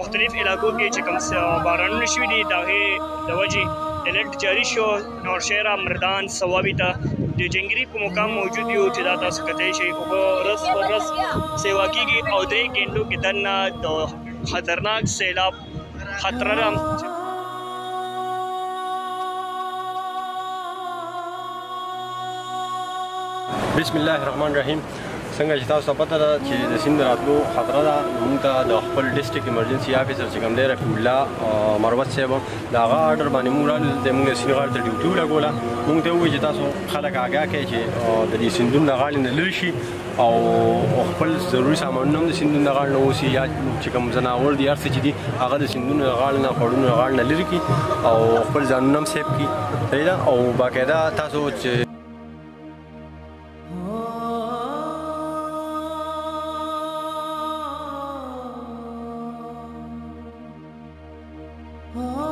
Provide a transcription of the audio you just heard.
مختلف علاقو کې چې کوم بارانونه شوي دي د هغې د وجې الرټ جاري شو. نورشهره مردان صوابي ته د جنګري په مقام موجود یو چې دا تاسو کتلی شئ اوبه ورځ پر ورځ سیوا کېږي او 3 ګنټو کې دننه د خطرناک سیلاب خطره ده. بسم الله الرحمن الرحیم. څنګه چې تاسو ته پته ده چې د سیند راتلو خطره ده، موږ ته د خپل ډسټرکټ ایمرجنسي افیسر چې کوم دی رفیع الله مروت صاحب د هغه آرډر باندې موږ راغلل، موږ د سیند غاړې ته ډیوټي ولګوله. موږ ته ووایي چې تاسو خلک آګاه کړئ چې د دې سیندونو د غاړې نه لرې شي او خپل ضروري سامانونه هم د سیندونو د غاړې نه اوسي، یا چې کوم ځناور دي هر څه چې دي هغه د سیندونو د غاړې نه خوړونو د غاړې نه لرې کړي او خپل ځانونه هم سیف کړي. صحیح ده. او باقاعده تاسو چې Oh